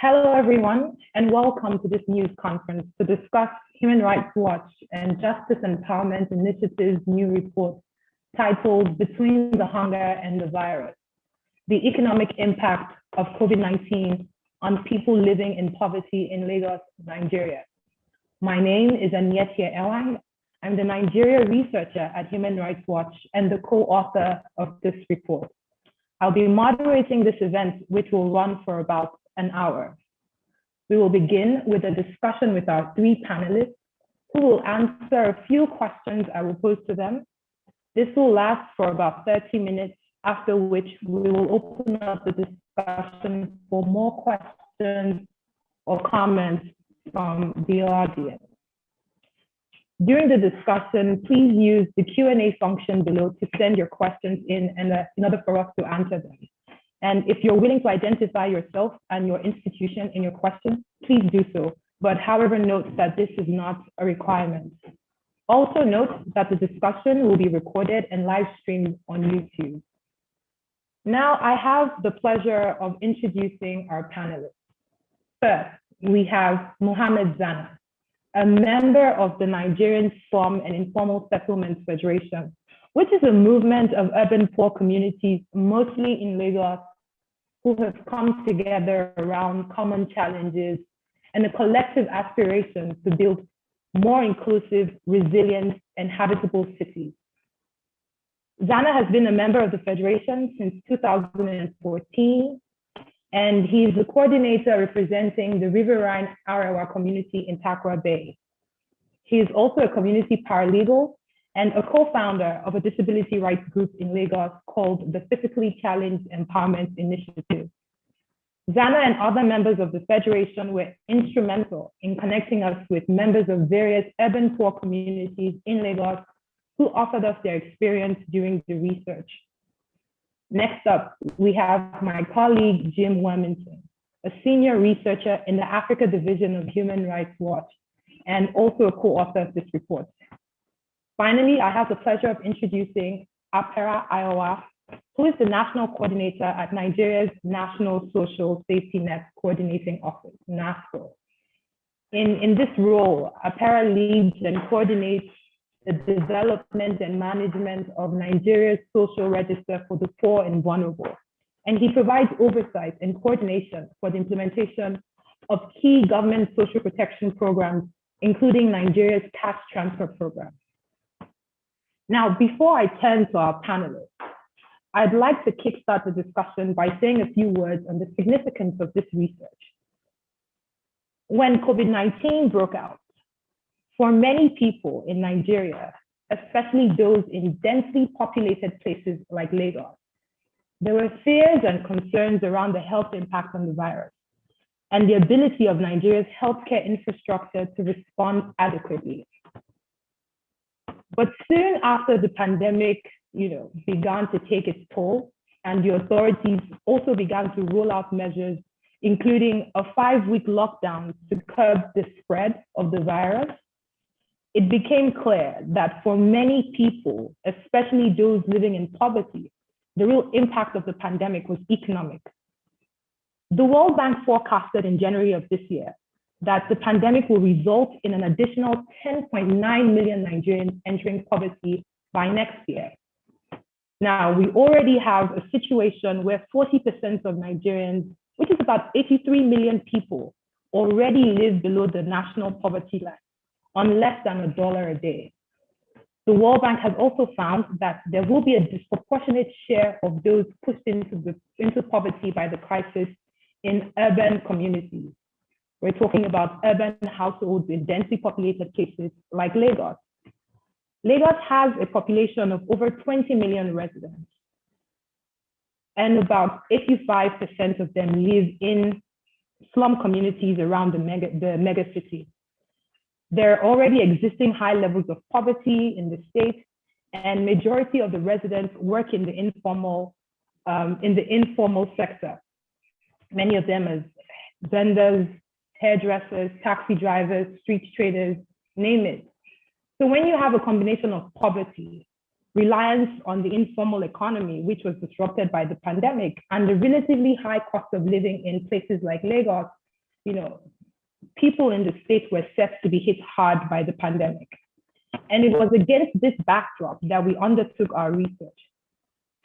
Hello, everyone, and welcome to this news conference to discuss Human Rights Watch and Justice Empowerment Initiative's new report titled Between the Hunger and the Virus, the Economic Impact of COVID-19 on People Living in Poverty in Lagos, Nigeria. My name is Anyetie Ewang. I'm the Nigeria researcher at Human Rights Watch and the co-author of this report. I'll be moderating this event, which will run for about an hour. We will begin with a discussion with our three panelists who will answer a few questions I will pose to them. This will last for about 30 minutes, after which we will open up the discussion for more questions or comments from the audience. During the discussion, please use the Q&A function below to send your questions in order for us to answer them. And if you're willing to identify yourself and your institution in your question, please do so. But however, note that this is not a requirement. Also note that the discussion will be recorded and live streamed on YouTube. Now I have the pleasure of introducing our panelists. First, we have Mohammed Zana, a member of the Nigerian Slum and Informal Settlements Federation, which is a movement of urban poor communities, mostly in Lagos, who have come together around common challenges and a collective aspiration to build more inclusive, resilient, and habitable cities. Zana has been a member of the Federation since 2014, and he is the coordinator representing the Riverine Arewa community in Takwa Bay. He is also a community paralegal and a co-founder of a disability rights group in Lagos called the Physically Challenged Empowerment Initiative. Zana and other members of the Federation were instrumental in connecting us with members of various urban poor communities in Lagos who offered us their experience during the research. Next up, we have my colleague, Jim Wormington, a senior researcher in the Africa Division of Human Rights Watch, and also a co-author of this report. Finally, I have the pleasure of introducing Apera Iowa, who is the national coordinator at Nigeria's National Social Safety Net Coordinating Office, NASCO. In this role, Apera leads and coordinates the development and management of Nigeria's social register for the poor and vulnerable. And he provides oversight and coordination for the implementation of key government social protection programs, including Nigeria's cash transfer program. Now, before I turn to our panelists, I'd like to kickstart the discussion by saying a few words on the significance of this research. When COVID-19 broke out, for many people in Nigeria, especially those in densely populated places like Lagos, there were fears and concerns around the health impact on the virus and the ability of Nigeria's healthcare infrastructure to respond adequately. But soon after the pandemic, began to take its toll, and the authorities also began to roll out measures, including a 5-week lockdown to curb the spread of the virus, it became clear that for many people, especially those living in poverty, the real impact of the pandemic was economic. The World Bank forecasted in January of this year that the pandemic will result in an additional 10.9 million Nigerians entering poverty by next year. Now, we already have a situation where 40% of Nigerians, which is about 83 million people, already live below the national poverty line on less than $1 a day. The World Bank has also found that there will be a disproportionate share of those pushed into poverty by the crisis in urban communities. We're talking about urban households in densely populated places like Lagos. Lagos has a population of over 20 million residents, and about 85% of them live in slum communities around the mega city. There are already existing high levels of poverty in the state, and majority of the residents work in the informal sector. Many of them as vendors, hairdressers, taxi drivers, street traders, name it. So when you have a combination of poverty, reliance on the informal economy, which was disrupted by the pandemic, and the relatively high cost of living in places like Lagos, people in the state were set to be hit hard by the pandemic. And it was against this backdrop that we undertook our research.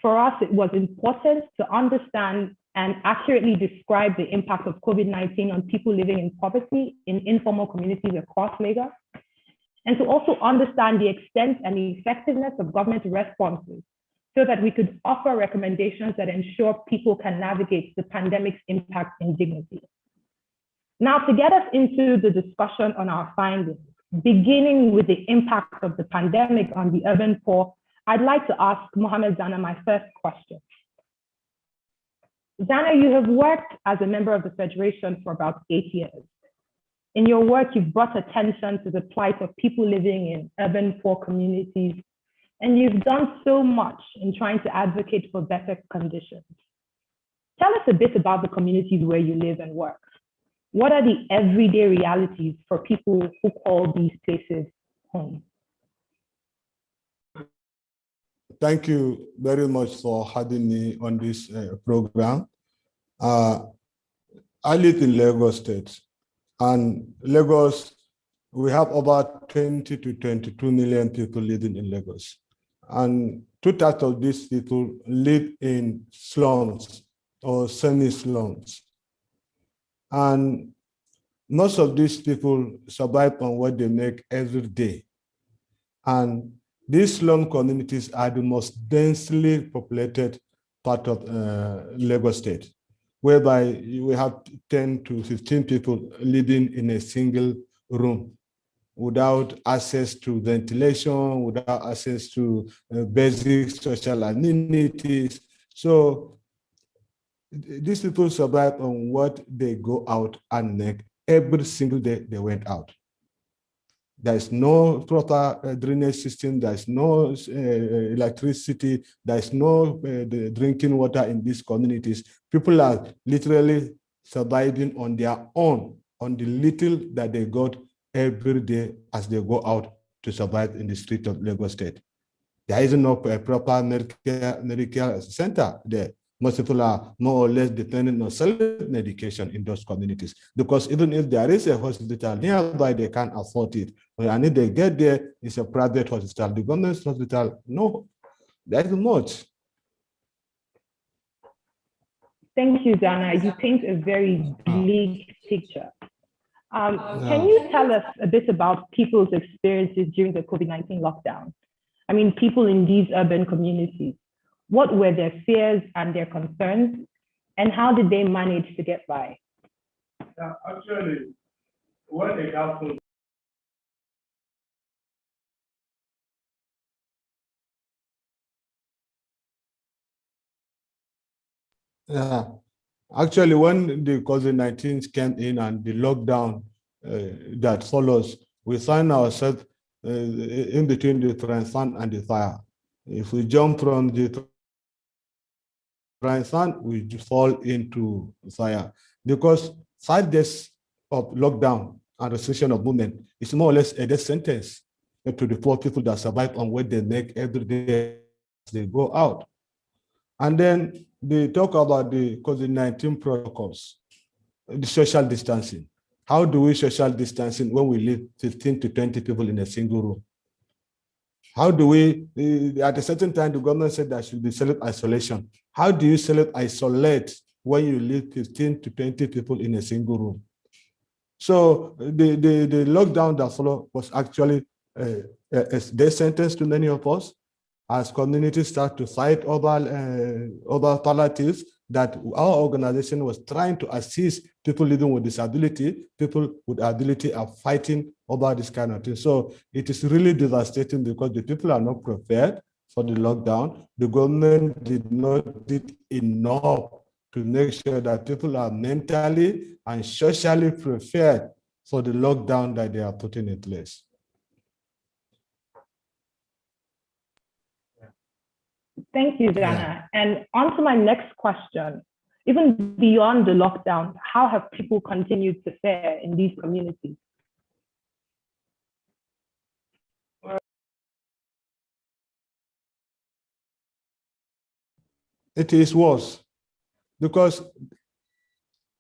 For us, it was important to understand and accurately describe the impact of COVID-19 on people living in poverty in informal communities across Lagos, and to also understand the extent and the effectiveness of government responses so that we could offer recommendations that ensure people can navigate the pandemic's impact in dignity. Now, to get us into the discussion on our findings, beginning with the impact of the pandemic on the urban poor, I'd like to ask Mohammed Zana my first question. Zana, you have worked as a member of the Federation for about 8 years. In your work, you've brought attention to the plight of people living in urban poor communities, and you've done so much in trying to advocate for better conditions. Tell us a bit about the communities where you live and work. What are the everyday realities for people who call these places home? Thank you very much for having me on this program. I live in Lagos State, and Lagos, we have about 20 to 22 million people living in Lagos. And 2/3 of these people live in slums or semi-slums. And most of these people survive on what they make every day. And these slum communities are the most densely populated part of Lagos State, whereby we have 10 to 15 people living in a single room without access to ventilation, without access to basic social amenities. So these people survive on what they go out and make every single day they went out. There's no proper drainage system, there's no electricity, there's no the drinking water in these communities. People are literally surviving on their own, on the little that they got every day as they go out to survive in the street of Lagos State. There isn't no proper medical center there. Most people are more or less dependent on self-medication in those communities, because even if there is a hospital nearby, they can't afford it. And if they get there, it's a private hospital. The government hospital, no, there isn't much. Thank you, Zana. You paint a very bleak picture. Can you tell us a bit about people's experiences during the COVID-19 lockdown? I mean, people in these urban communities. What were their fears and their concerns, and how did they manage to get by? Yeah, actually, when it happened, actually, when the COVID-19 came in and the lockdown that follows, we find ourselves in between the frying pan and the fire. If we jump from the frying pan, we fall into fire, because 5 days of lockdown and restriction of movement is more or less a death sentence to the poor people that survive on what they make every day as they go out. And then they talk about the COVID-19 protocols, the social distancing. How do we social distancing when we live 15 to 20 people in a single room? How do we, at a certain time, the government said there should be self-isolation. How do you self-isolate when you live 15 to 20 people in a single room? So the lockdown that followed was actually a death sentence to many of us, as communities start to fight over palliatives that our organization was trying to assist people living with disability. People with ability are fighting over this kind of thing. So it is really devastating, because the people are not prepared for the lockdown. The government did not do enough to make sure that people are mentally and socially prepared for the lockdown that they are putting in place. Thank you, Zana. Yeah. And on to my next question. Even beyond the lockdown, how have people continued to fare in these communities? It is worse, because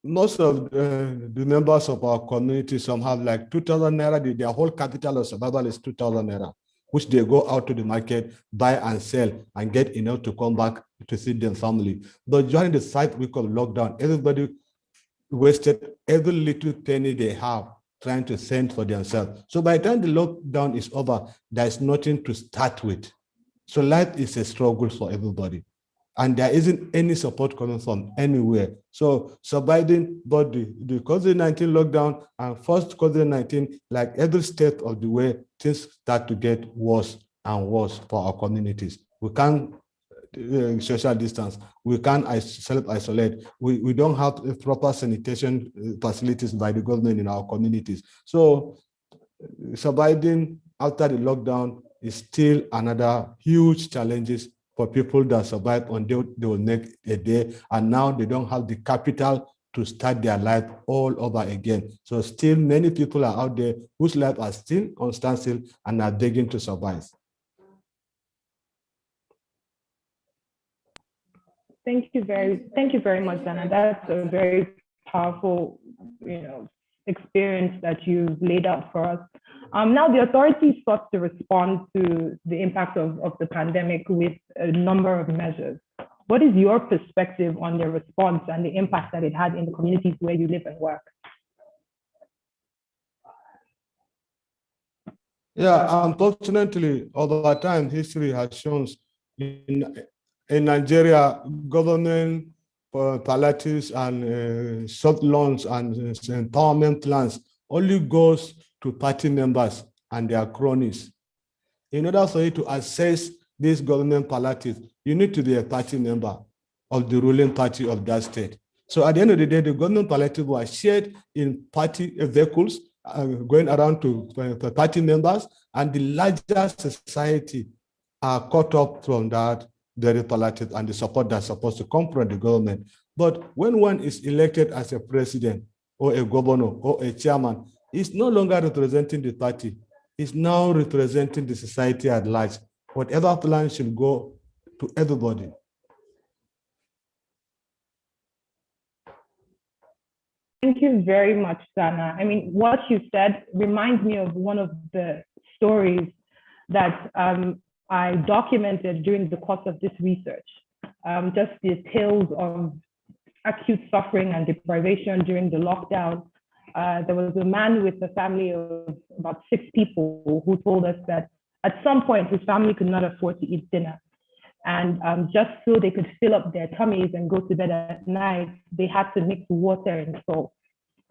most of the members of our community, some have like 2,000 naira, their whole capital of survival is 2,000 naira, which they go out to the market, buy and sell, and get enough to come back to feed their family. But during the 5 week of lockdown, everybody wasted every little penny they have trying to send for themselves. So by the time the lockdown is over, there's nothing to start with. So life is a struggle for everybody. And there isn't any support coming from anywhere. So surviving both the COVID-19 lockdown and first COVID-19, like every step of the way, things start to get worse and worse for our communities. We can't social distance. We can't self-isolate. We don't have proper sanitation facilities by the government in our communities. So surviving after the lockdown is still another huge challenges for people that survive until they will make a day, and now they don't have the capital to start their life all over again. So still many people are out there whose lives are still on standstill and are begging to survive. Thank you very much, Dana. That's a very powerful, experience that you've laid out for us. Now, the authorities sought to respond to the impact of the pandemic with a number of measures. What is your perspective on their response and the impact that it had in the communities where you live and work? Yeah, unfortunately, over time, history has shown in Nigeria, government palliatives and soft loans and empowerment plans only goes to party members and their cronies. In order for you to access this government palliative, you need to be a party member of the ruling party of that state. So at the end of the day, the government palliative was shared in party vehicles going around to party members, and the larger society are caught up from that very palliative and the support that's supposed to come from the government. But when one is elected as a president or a governor or a chairman, it's no longer representing the party. It's now representing the society at large. Whatever plan should go to everybody. Thank you very much, Dana. I mean, what you said reminds me of one of the stories that I documented during the course of this research. Just the tales of acute suffering and deprivation during the lockdown. There was a man with a family of about 6 people who told us that at some point his family could not afford to eat dinner. And just so they could fill up their tummies and go to bed at night, they had to mix water and salt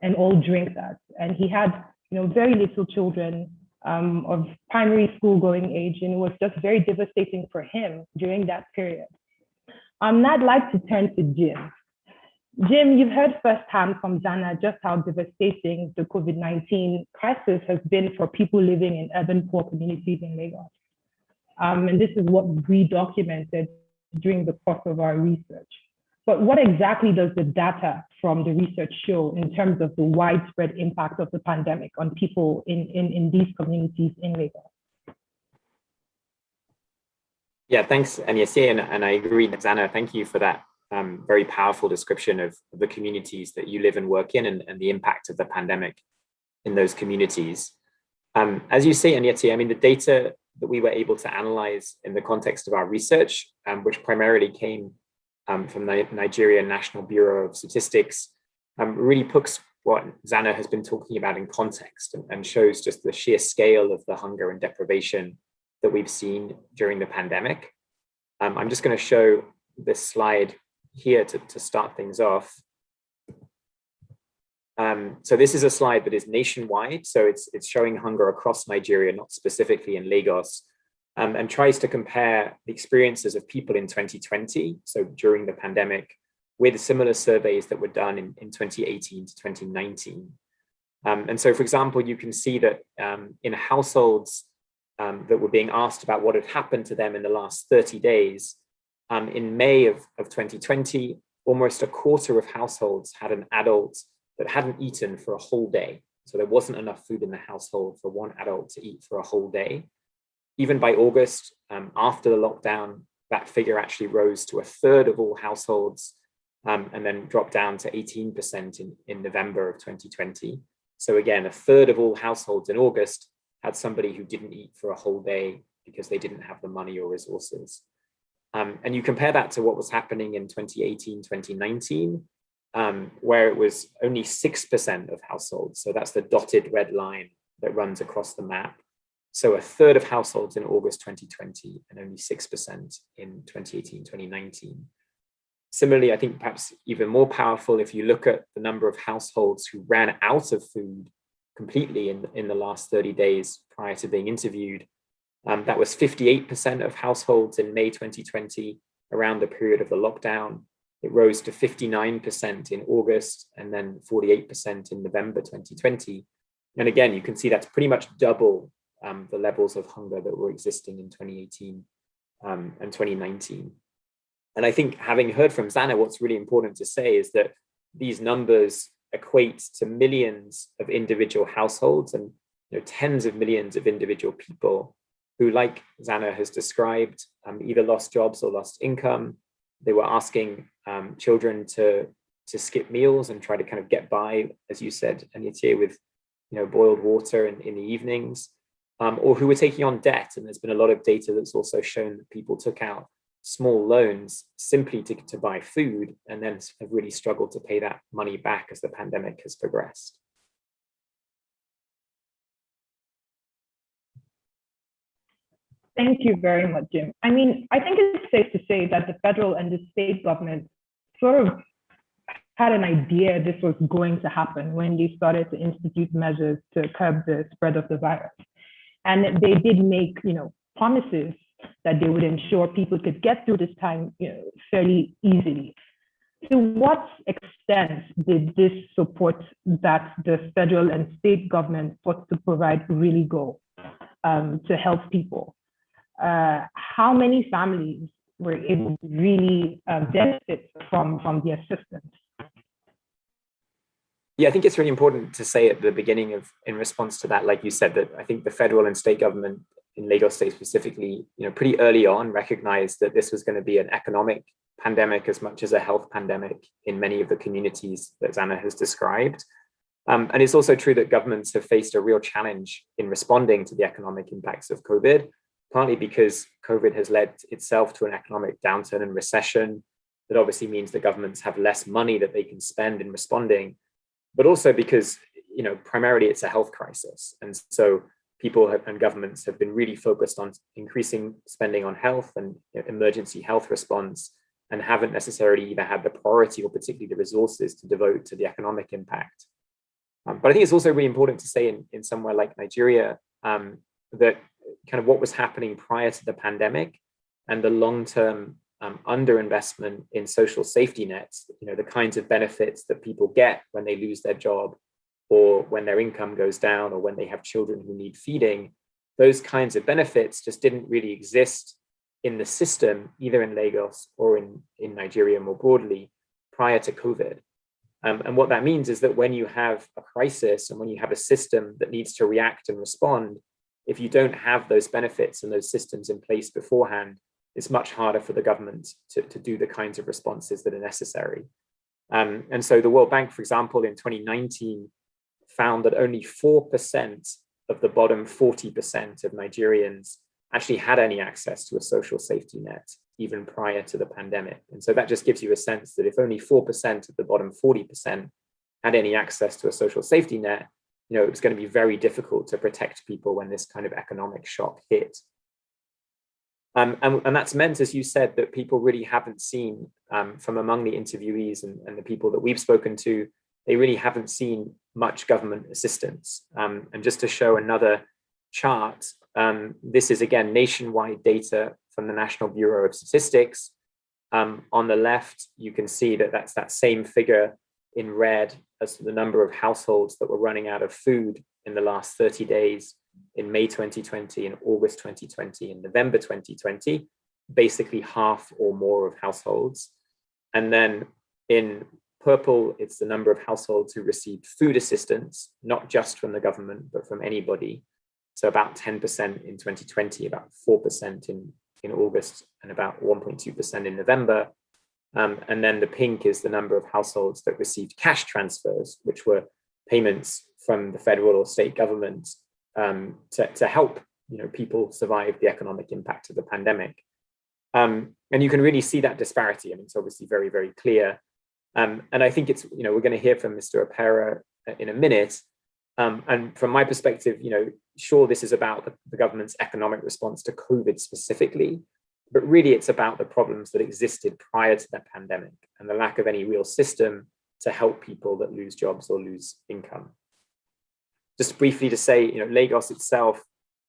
and all drink that. And he had, very little children of primary school going age, and it was just very devastating for him during that period. Now I'd like to turn to Jim. Jim, you've heard firsthand from Dana just how devastating the COVID-19 crisis has been for people living in urban poor communities in Lagos. And this is what we documented during the course of our research. But what exactly does the data from the research show in terms of the widespread impact of the pandemic on people in these communities in Lagos? Yeah, thanks, Anyese, and I agree, Dana. Thank you for that very powerful description of the communities that you live and work in and the impact of the pandemic in those communities. As you say, Anyese, I mean, the data that we were able to analyze in the context of our research, which primarily came from the Nigerian National Bureau of Statistics, really puts what Zana has been talking about in context and shows just the sheer scale of the hunger and deprivation that we've seen during the pandemic. I'm just going to show this slide here to start things off. So this is a slide that is nationwide. So it's showing hunger across Nigeria, not specifically in Lagos, and tries to compare the experiences of people in 2020, so during the pandemic, with similar surveys that were done in 2018 to 2019. And so, for example, you can see that in households that were being asked about what had happened to them in the last 30 days, in May of 2020, almost a quarter of households had an adult that hadn't eaten for a whole day. So there wasn't enough food in the household for one adult to eat for a whole day. Even by August, after the lockdown, that figure actually rose to a third of all households and then dropped down to 18% in November of 2020. So again, a third of all households in August had somebody who didn't eat for a whole day because they didn't have the money or resources. And you compare that to what was happening in 2018, 2019, where it was only 6% of households. So that's the dotted red line that runs across the map. So a third of households in August 2020 and only 6% in 2018, 2019. Similarly, I think perhaps even more powerful, if you look at the number of households who ran out of food completely in the last 30 days prior to being interviewed, that was 58% of households in May 2020, around the period of the lockdown. It rose to 59% in August and then 48% in November 2020. And again, you can see that's pretty much double the levels of hunger that were existing in 2018 and 2019. And I think, having heard from Zana, what's really important to say is that these numbers equate to millions of individual households and tens of millions of individual people who, like Zana has described, either lost jobs or lost income. They were asking children to skip meals and try to kind of get by, as you said, Anitye, with boiled water in the evenings, or who were taking on debt. And there's been a lot of data that's also shown that people took out small loans simply to buy food and then have really struggled to pay that money back as the pandemic has progressed. Thank you very much, Jim. I mean, I think it's safe to say that the federal and the state government sort of had an idea this was going to happen when they started to institute measures to curb the spread of the virus. And they did make, promises that they would ensure people could get through this time, fairly easily. To what extent did this support that the federal and state government sought to provide really go to help people? How many families were able to really benefit from the assistance? Yeah, I think it's really important to say at the beginning in response to that, like you said, that I think the federal and state government in Lagos State specifically, pretty early on recognized that this was going to be an economic pandemic as much as a health pandemic in many of the communities that Zana has described. And it's also true that governments have faced a real challenge in responding to the economic impacts of COVID, partly because COVID has led itself to an economic downturn and recession. That obviously means that governments have less money that they can spend in responding, but also because, primarily it's a health crisis. And so people and governments have been really focused on increasing spending on health and emergency health response, and haven't necessarily either had the priority or particularly the resources to devote to the economic impact. But I think it's also really important to say in somewhere like Nigeria, that kind of what was happening prior to the pandemic and the long-term underinvestment in social safety nets, the kinds of benefits that people get when they lose their job, or when their income goes down, or when they have children who need feeding, those kinds of benefits just didn't really exist in the system, either in Lagos or in Nigeria more broadly, prior to COVID. And what that means is that when you have a crisis and when you have a system that needs to react and respond, if you don't have those benefits and those systems in place beforehand, it's much harder for the government to do the kinds of responses that are necessary. And so the World Bank, for example, in 2019, found that only 4% of the bottom 40% of Nigerians actually had any access to a social safety net, even prior to the pandemic. And so that just gives you a sense that if only 4% of the bottom 40% had any access to a social safety net, it was going to be very difficult to protect people when this kind of economic shock hit. And that's meant, as you said, that people really haven't seen, from among the interviewees and the people that we've spoken to, they really haven't seen much government assistance. And just to show another chart, this is again nationwide data from the National Bureau of Statistics. On the left, you can see that that's that same figure in red as the number of households that were running out of food in the last 30 days in May 2020, in August 2020, in November 2020, basically half or more of households. And then in purple, it's the number of households who received food assistance, not just from the government, but from anybody. So about 10% in 2020, about 4% in August, and about 1.2% in November. And then the pink is the number of households that received cash transfers, which were payments from the federal or state government to help people survive the economic impact of the pandemic. And you can really see that disparity. I mean, it's obviously very, very clear. And I think it's, we're going to hear from Mr. Opera in a minute. And from my perspective, sure, this is about the government's economic response to COVID specifically, but really it's about the problems that existed prior to the pandemic and the lack of any real system to help people that lose jobs or lose income. Just briefly to say, Lagos itself,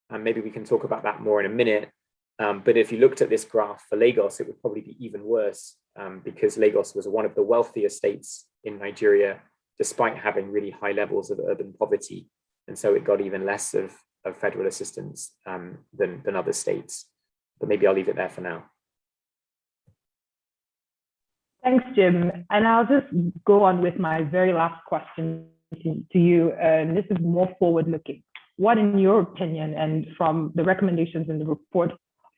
and maybe we can talk about that more in a minute, but if you looked at this graph for Lagos, it would probably be even worse because Lagos was one of the wealthier states in Nigeria, despite having really high levels of urban poverty. And so it got even less of federal assistance than other states. But maybe I'll leave it there for now. Thanks, Jim. And I'll just go on with my very last question to you. And this is more forward-looking. What, in your opinion, and from the recommendations in the report,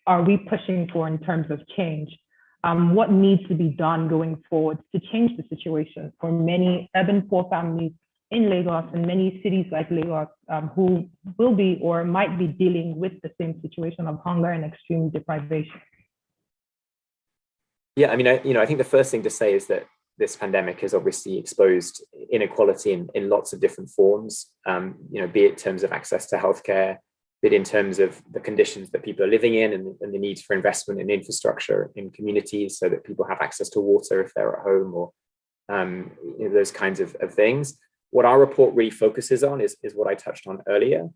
are we pushing for in terms of change? What needs to be done going forward to change the situation for many urban poor families in Lagos and many cities like Lagos who will be or might be dealing with the same situation of hunger and extreme deprivation? Yeah, I mean, I think the first thing to say is that this pandemic has obviously exposed inequality in lots of different forms, be it in terms of access to healthcare, be it in terms of the conditions that people are living in and the needs for investment in infrastructure in communities so that people have access to water if they're at home or those kinds of things. What our report really focuses on is what I touched on earlier,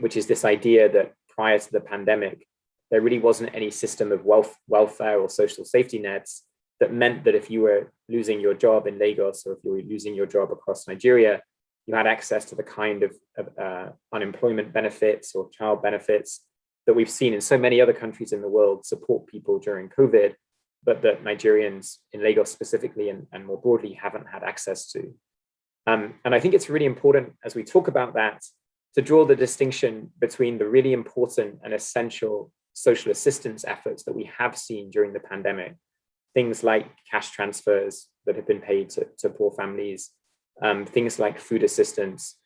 which is this idea that prior to the pandemic, there really wasn't any system of welfare or social safety nets that meant that if you were losing your job in Lagos or if you were losing your job across Nigeria, you had access to the kind of unemployment benefits or child benefits that we've seen in so many other countries in the world support people during COVID, but that Nigerians in Lagos specifically and more broadly haven't had access to. And I think it's really important as we talk about that to draw the distinction between the really important and essential social assistance efforts that we have seen during the pandemic, things like cash transfers that have been paid to poor families, things like food assistance,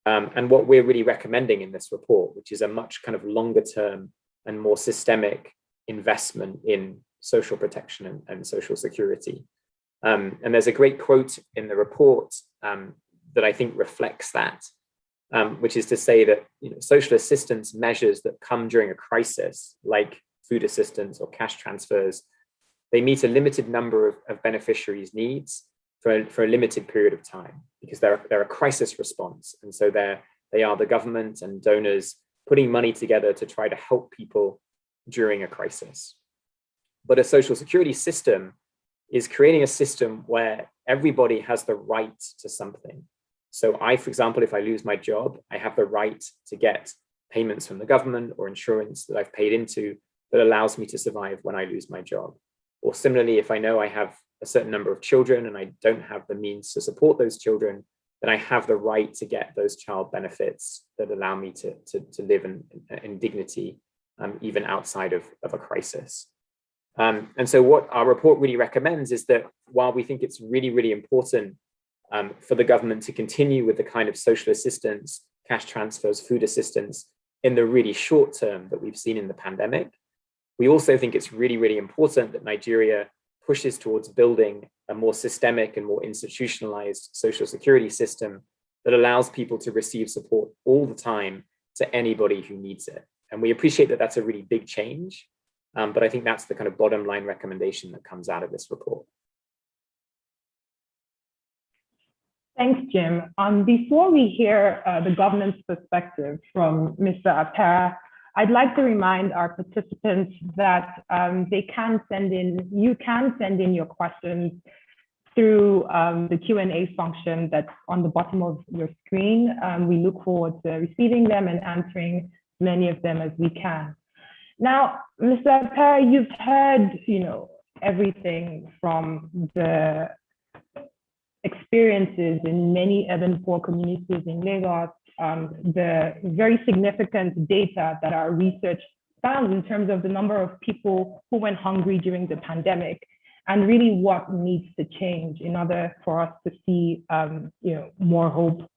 and what we're really recommending in this report, which is a much kind of longer term and more systemic investment in social protection and social security. And there's a great quote in the report that I think reflects that, which is to say that social assistance measures that come during a crisis, like food assistance or cash transfers, they meet a limited number of beneficiaries' needs for a limited period of time, because they're a crisis response. And so they are the government and donors putting money together to try to help people during a crisis. But a social security system is creating a system where everybody has the right to something. So for example, if I lose my job, I have the right to get payments from the government or insurance that I've paid into that allows me to survive when I lose my job. Or similarly, if I know I have a certain number of children and I don't have the means to support those children, then I have the right to get those child benefits that allow me to live in dignity, even outside of a crisis. And so what our report really recommends is that while we think it's really, really important for the government to continue with the kind of social assistance, cash transfers, food assistance in the really short term that we've seen in the pandemic, we also think it's really, really important that Nigeria pushes towards building a more systemic and more institutionalized social security system that allows people to receive support all the time to anybody who needs it. And we appreciate that that's a really big change, but I think that's the kind of bottom line recommendation that comes out of this report. Thanks, Jim. Before we hear the government's perspective from Mr. Apera, I'd like to remind our participants that you can send in your questions through the Q&A function that's on the bottom of your screen. We look forward to receiving them and answering many of them as we can. Now, Mr. Apera, you've heard, everything from the experiences in many urban poor communities in Lagos, the very significant data that our research found in terms of the number of people who went hungry during the pandemic, and really what needs to change in order for us to see more hope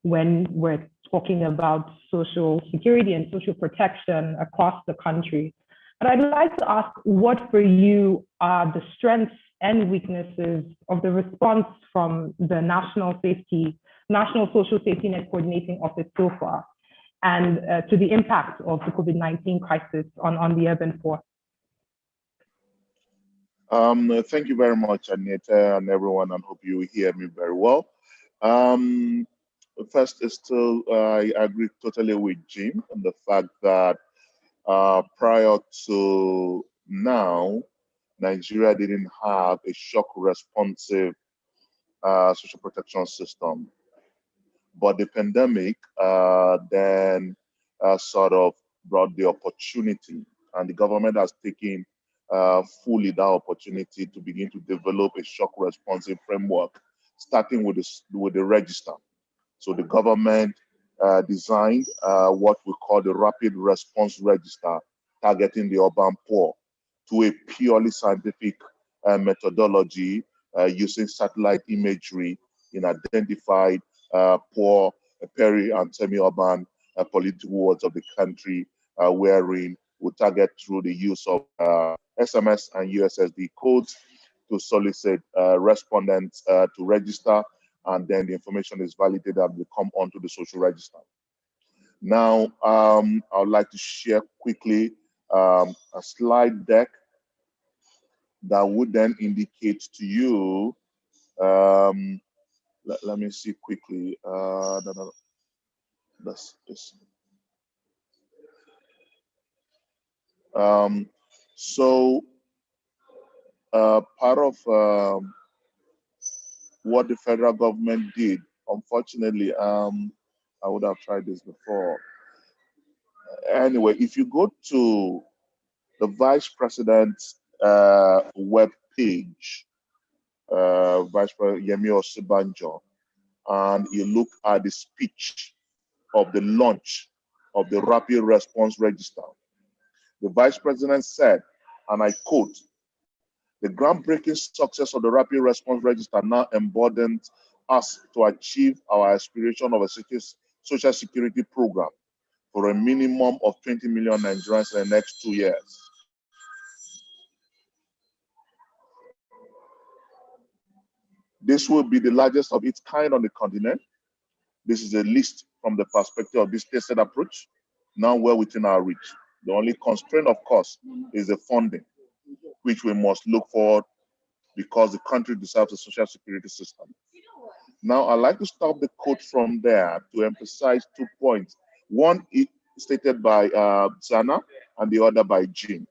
when we're talking about social security and social protection across the country. But I'd like to ask what for you are the strengths and weaknesses of the response from the National Social Safety Net Coordinating Office so far, and to the impact of the COVID-19 crisis on the urban poor. Thank you very much, Anita, and everyone, and hope you hear me very well. First is still, I agree totally with Jim on the fact that prior to now, Nigeria didn't have a shock responsive social protection system. But the pandemic then sort of brought the opportunity, and the government has taken fully that opportunity to begin to develop a shock responsive framework, starting with the register. So the government designed what we call the Rapid Response Register, targeting the urban poor, to a purely scientific methodology using satellite imagery in identified poor, peri and semi-urban political wards of the country, wherein we target through the use of SMS and USSD codes to solicit respondents to register, and then the information is validated and will come onto the social register. Now, I would like to share quickly a slide deck that would then indicate to you, let me see quickly, that's this. So part of what the federal government did, unfortunately, I would have tried this before. Anyway, if you go to the Vice President's web page, Vice President Yemi Osibanjo, and you look at the speech of the launch of the Rapid Response Register, the Vice President said, and I quote, "The groundbreaking success of the Rapid Response Register now emboldens us to achieve our aspiration of a social security program for a minimum of 20 million Nigerians in the next 2 years." This will be the largest of its kind on the continent. This is a list from the perspective of this tested approach, now well within our reach. The only constraint, of course, is the funding, which we must look for because the country deserves a social security system. Now, I'd like to stop the quote from there to emphasize 2 points. One is stated by Zana and the other by Jim.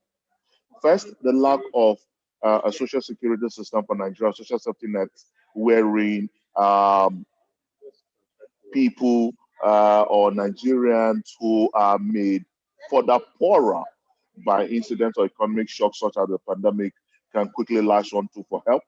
First, the lack of a social security system for Nigeria, social safety nets, wherein people or Nigerians who are made further poorer by incidents or economic shocks such as the pandemic can quickly latch onto for help,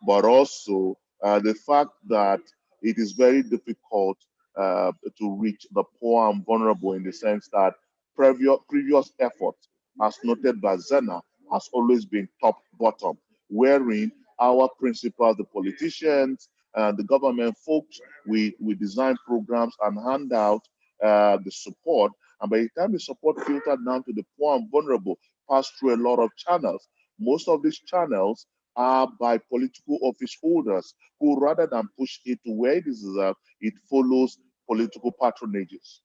but also the fact that it is very difficult to reach the poor and vulnerable, in the sense that previous efforts, as noted by Zena, has always been top-bottom, wherein our principals, the politicians, and the government folks, we design programs and hand out the support, and by the time the support filtered down to the poor and vulnerable, pass through a lot of channels. Most of these channels are by political office holders who, rather than push it to where it is deserved, it follows political patronages.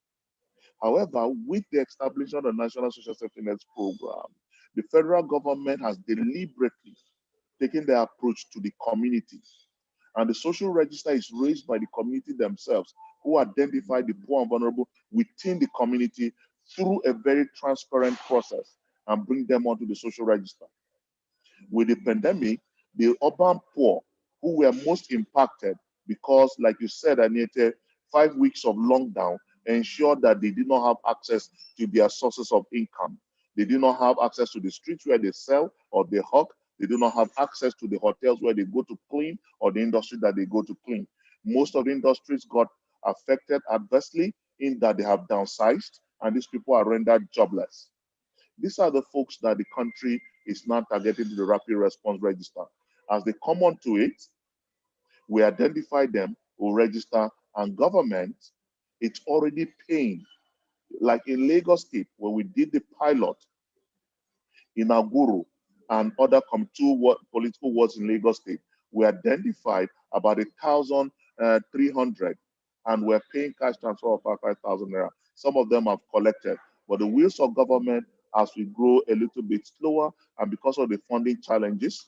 However, with the establishment of the National Social Safety Net program, the federal government has deliberately taken the approach to the community. And the social register is raised by the community themselves, who identify the poor and vulnerable within the community through a very transparent process and bring them onto the social register. With the pandemic, the urban poor, who were most impacted because, like you said, Anita, 5 weeks of lockdown ensured that they did not have access to their sources of income. They did not have access to the streets where they sell or they hawk. They do not have access to the hotels where they go to clean or the industry that they go to clean. Most of the industries got affected adversely in that they have downsized, and these people are rendered jobless. These are the folks that the country is now targeting to the Rapid Response Register. As they come onto it, we identify them, we register, and government, it's already paying. Like in Lagos State, where we did the pilot in Aguru and other two political wards in Lagos State, we identified about 1,300, and we're paying cash transfer of 5,000 naira. Some of them have collected, but the wheels of government, as we grow a little bit slower, and because of the funding challenges,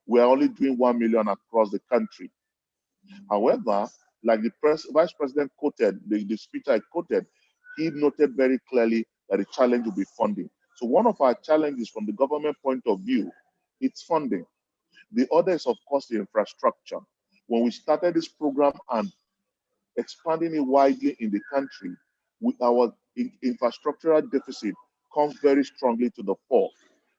we are only doing 1 million across the country. However, like the Vice President quoted, the speech I quoted, he noted very clearly that the challenge will be funding. So one of our challenges from the government point of view, it's funding. The other is, of course, the infrastructure. When we started this program and expanding it widely in the country, our infrastructural deficit comes very strongly to the fore.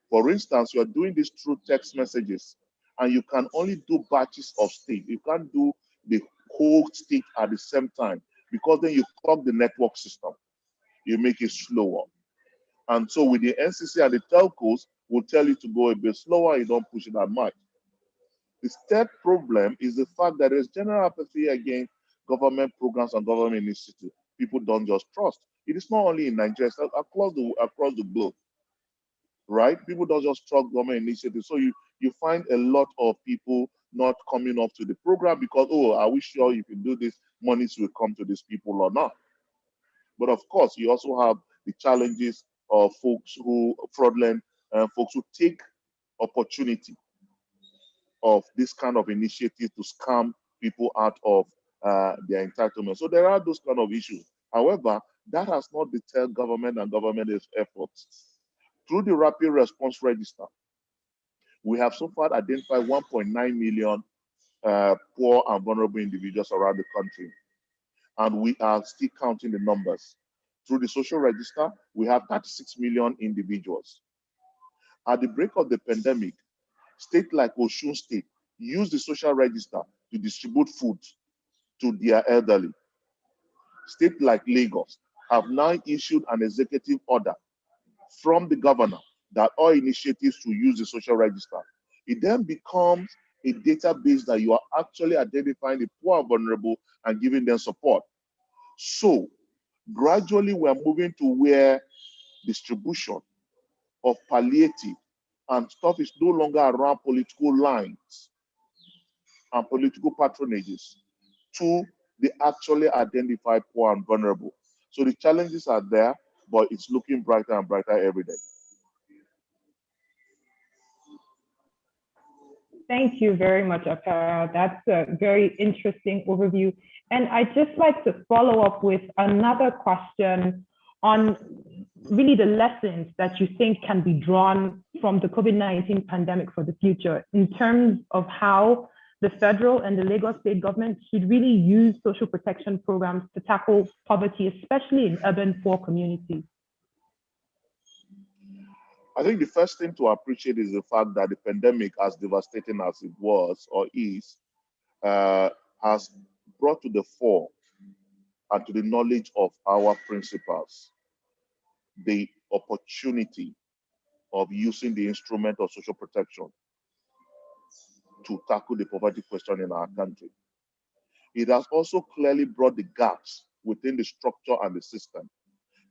For instance, you are doing this through text messages, and you can only do batches of state. You can't do the whole state at the same time, because then you clog the network system. You make it slower. And so with the NCC and the telcos, will tell you to go a bit slower, you don't push it that much. The third problem is the fact that there's general apathy against government programs and government initiatives. People don't just trust. It is not only in Nigeria, it's across the globe, right? People don't just trust government initiatives. So you find a lot of people not coming up to the program because, oh, are we sure if you do this, monies will come to these people or not? But of course, you also have the challenges of folks who fraudulent, folks who take opportunity of this kind of initiative to scam people out of their entitlement. So there are those kind of issues. However, that has not deterred government and government efforts. Through the Rapid Response Register, we have so far identified 1.9 million poor and vulnerable individuals around the country. And we are still counting the numbers. Through the social register, we have 36 million individuals. At the break of the pandemic, states like Osun State used the social register to distribute food to their elderly. States like Lagos have now issued an executive order from the governor that all initiatives to use the social register. It then becomes a database that you are actually identifying the poor and vulnerable and giving them support. So gradually we're moving to where distribution of palliative and stuff is no longer around political lines and political patronages to the actually identified poor and vulnerable. So the challenges are there, but it's looking brighter and brighter every day. Thank you very much, Apara. That's a very interesting overview. And I'd just like to follow up with another question on really the lessons that you think can be drawn from the COVID-19 pandemic for the future in terms of how the federal and the Lagos state government should really use social protection programs to tackle poverty, especially in urban poor communities. I think the first thing to appreciate is the fact that the pandemic, as devastating as it was or is, has brought to the fore and to the knowledge of our principals the opportunity of using the instrument of social protection to tackle the poverty question in our country. It has also clearly brought the gaps within the structure and the system.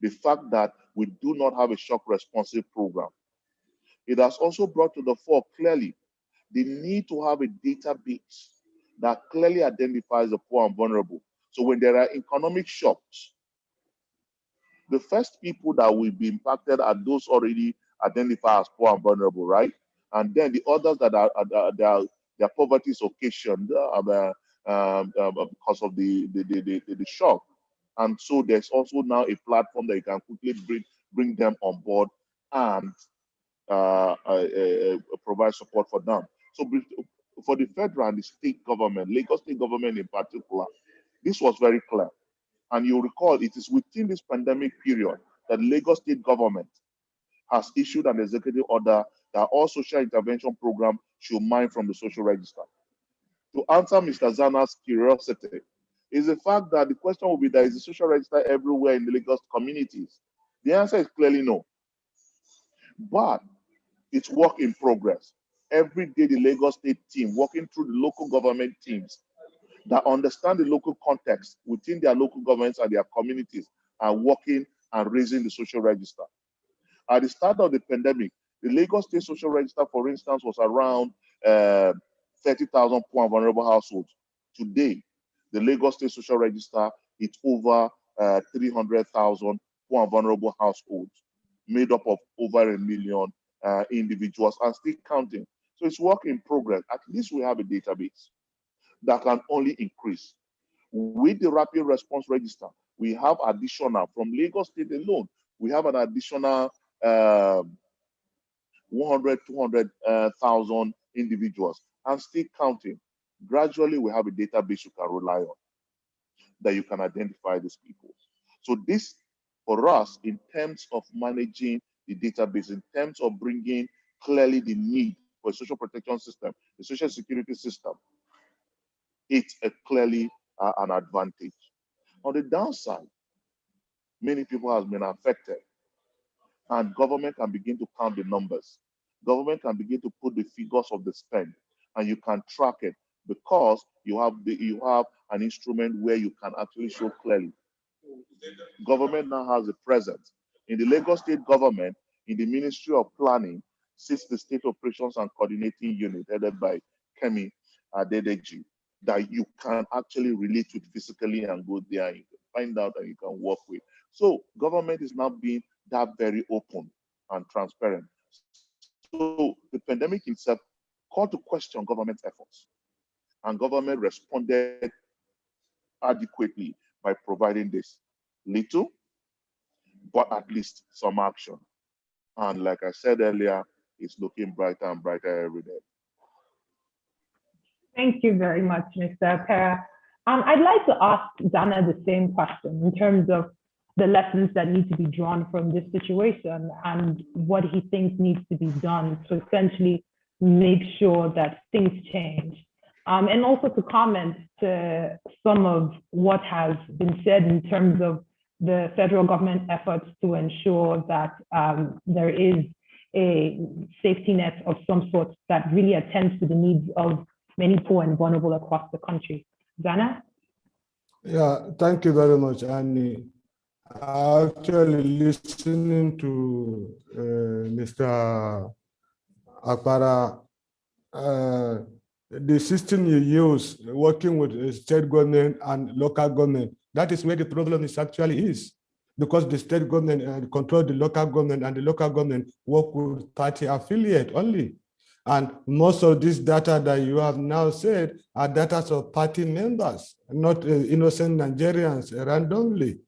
The fact that we do not have a shock responsive program. It has also brought to the fore clearly the need to have a database that clearly identifies the poor and vulnerable. So when there are economic shocks, the first people that will be impacted are those already identified as poor and vulnerable, right? And then the others that are their poverty is occasioned because of the shock. And so there's also now a platform that you can quickly bring them on board and provide support for them. So for the federal and the state government, Lagos state government in particular, this was very clear. And you recall, it is within this pandemic period that Lagos state government has issued an executive order that all social intervention programs should mine from the social register. To answer Mr. Zana's curiosity, is the fact that the question will be, there is a social register everywhere in the Lagos communities? The answer is clearly no. But it's work in progress. Every day, the Lagos State team working through the local government teams that understand the local context within their local governments and their communities are working and raising the social register. At the start of the pandemic, the Lagos State social register, for instance, was around 30,000 poor and vulnerable households. Today, the Lagos State social register is over 300,000 poor and vulnerable households, made up of over 1 million individuals and still counting. So it's work in progress. At least we have a database that can only increase. With the rapid response register, we have additional, from Lagos State alone, we have an additional 100, 200,000 individuals and still counting. Gradually, we have a database you can rely on that you can identify these people. So this, for us, in terms of managing the database, in terms of bringing clearly the need for a social protection system, the social security system, it's clearly an advantage. On the downside, many people have been affected, and government can begin to count the numbers. Government can begin to put the figures of the spend, and you can track it because you have an instrument where you can actually show clearly. Government now has a presence. In the Lagos State government, in the Ministry of Planning, sits the State Operations and Coordinating Unit headed by Kemi Adedeji, that you can actually relate with physically and go there and you can find out and you can work with. So government is now being that very open and transparent. So the pandemic itself called to question government efforts, and government responded adequately by providing this little, but at least some action. And like I said earlier, it's looking brighter and brighter every day. Thank you very much, Mr. Apera. I'd like to ask Dana the same question in terms of the lessons that need to be drawn from this situation and what he thinks needs to be done to essentially make sure that things change. And also to comment to some of what has been said in terms of the federal government efforts to ensure that there is a safety net of some sort that really attends to the needs of many poor and vulnerable across the country. Dana? Yeah, thank you very much, Annie. Actually, listening to Mr. Apara, the system you use, working with state government and local government, that is where the problem actually is. Because the state government control the local government and the local government work with party affiliate only. And most of this data that you have now said are data of party members, not innocent Nigerians randomly.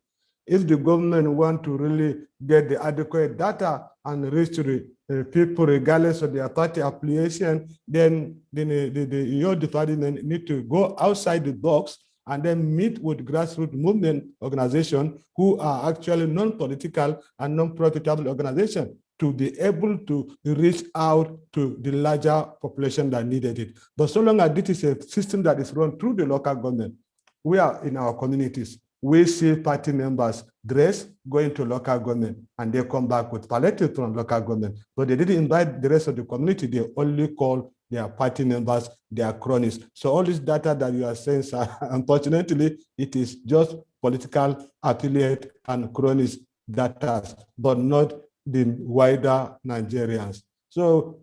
If the government want to really get the adequate data and reach to the people regardless of their party affiliation, then your department need to go outside the box and then meet with grassroots movement organizations who are actually non-political and non-profitable organizations to be able to reach out to the larger population that needed it. But so long as this is a system that is run through the local government, we are in our communities, we see party members dress, going to local government, and they come back with palliative from local government. But they didn't invite the rest of the community, they only call their party members, their cronies. So all this data that you are saying, sir, unfortunately, it is just political affiliate and cronies data, but not the wider Nigerians. So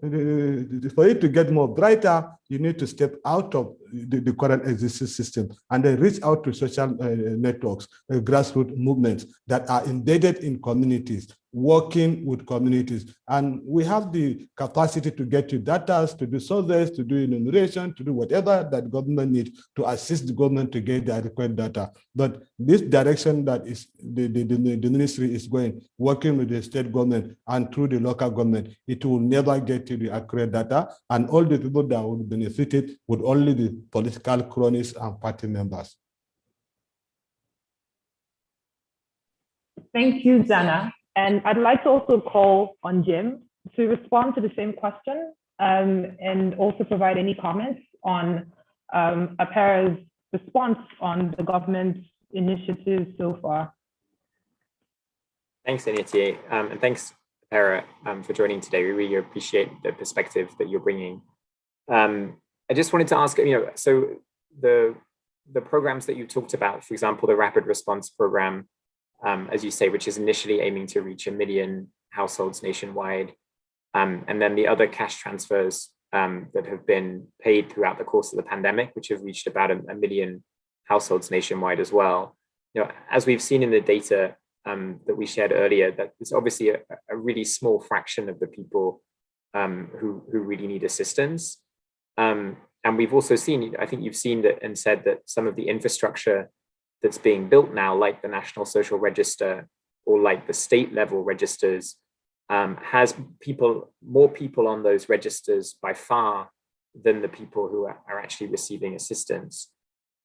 for it to get more brighter, you need to step out of the current existing system and then reach out to social networks, grassroots movements that are embedded in communities, working with communities. And we have the capacity to get you data, to do surveys, to do enumeration, to do whatever that government needs to assist the government to get the adequate data. But this direction that is the ministry is going, working with the state government and through the local government, it will never get to the accurate data, and all the people that would benefit it would only be political cronies and party members. Thank you, Dana. And I'd like to also call on Jim to respond to the same question and also provide any comments on Apera's response on the government's initiatives so far. Thanks, Enyetie, and thanks Pera, for joining today. We really appreciate the perspective that you're bringing. I just wanted to ask, so the programs that you talked about, for example, the Rapid Response Program, as you say, which is initially aiming to reach 1 million households nationwide, and then the other cash transfers that have been paid throughout the course of the pandemic, which have reached about 1 million households nationwide as well. As we've seen in the data that we shared earlier, that it's obviously a really small fraction of the people who really need assistance. And we've also seen, I think you've seen that and said that some of the infrastructure that's being built now, like the National Social Register or like the state level registers, has more people on those registers by far than the people who are actually receiving assistance.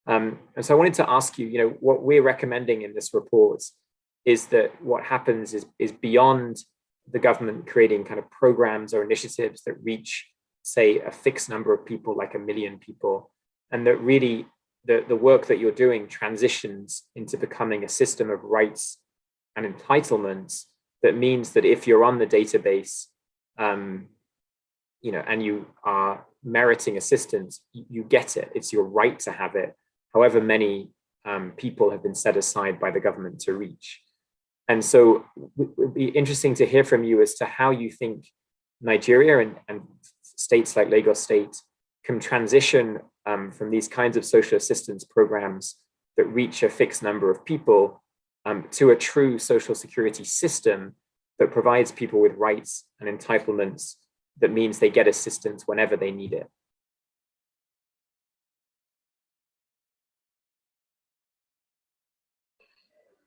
And so I wanted to ask you, what we're recommending in this report is that what happens is beyond the government creating kind of programs or initiatives that reach, say, a fixed number of people, like 1 million people, and that really the work that you're doing transitions into becoming a system of rights and entitlements that means that if you're on the database, and you are meriting assistance, you get it. It's your right to have it, however many people have been set aside by the government to reach. And so it would be interesting to hear from you as to how you think Nigeria and states like Lagos State can transition from these kinds of social assistance programs that reach a fixed number of people to a true social security system that provides people with rights and entitlements that means they get assistance whenever they need it.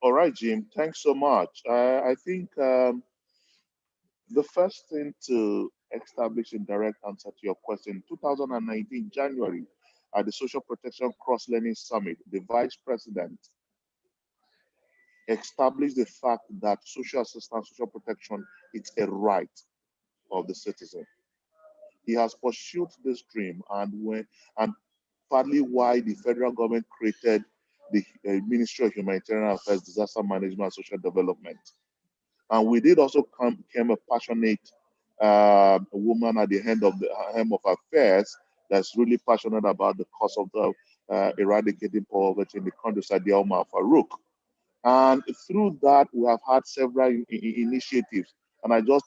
All right, Jim, thanks so much. I think the first thing to establish a direct answer to your question, 2019, January, at the Social Protection Cross-Learning Summit, the Vice President established the fact that social assistance, social protection, it's a right of the citizen. He has pursued this dream, and partly why the federal government created the Ministry of Humanitarian Affairs, Disaster Management, and Social Development. And we did also become a passionate woman at the helm of affairs that's really passionate about the cause of the eradicating poverty in the countryside, the Omar Farouk. And through that, we have had several initiatives. And I just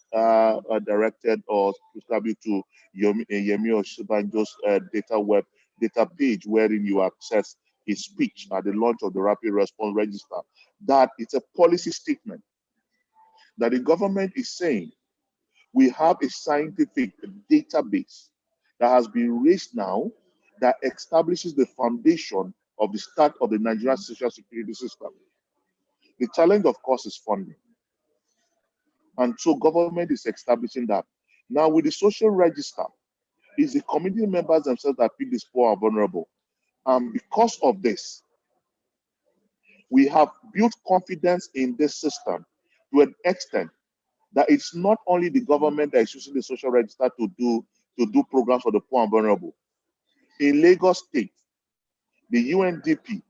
directed or subscribed to Yemi Oshibanjo's data page, wherein you access his speech at the launch of the Rapid Response Register, that it's a policy statement that the government is saying we have a scientific database that has been raised now that establishes the foundation of the start of the Nigerian social security system. The challenge, of course, is funding. And so government is establishing that. Now with the social register, it's the community members themselves that pick this poor and vulnerable. Because of this, we have built confidence in this system to an extent that it's not only the government that is using the social register to do programs for the poor and vulnerable. In Lagos State, the UNDP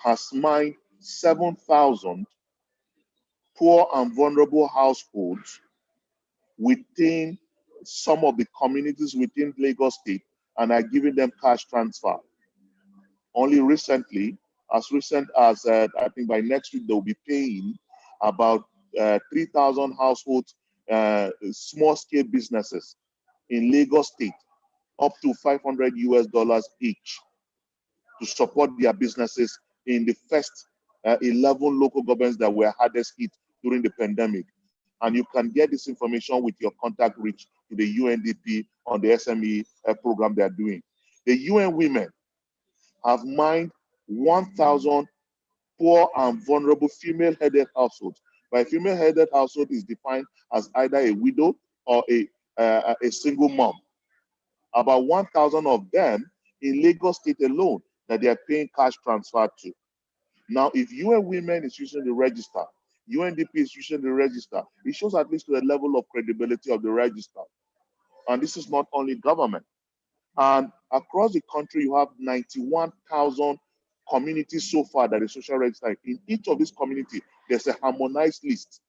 has mined 7,000 poor and vulnerable households within some of the communities within Lagos State and are giving them cash transfer. Only recently, as recent as I think by next week, they'll be paying about 3,000 households, small scale businesses in Lagos State, up to $500 each to support their businesses in the first 11 local governments that were hardest hit during the pandemic. And you can get this information with your contact reach to the UNDP on the SME program they are doing. The UN Women have mined 1,000 poor and vulnerable female-headed households. By female-headed household is defined as either a widow or a single mom. About 1,000 of them in Lagos State alone that they are paying cash transfer to. Now, if UN Women is using the register, UNDP is using the register, it shows at least the level of credibility of the register. And this is not only government. And across the country, you have 91,000 communities so far that the social register. In each of these communities, there's a harmonized list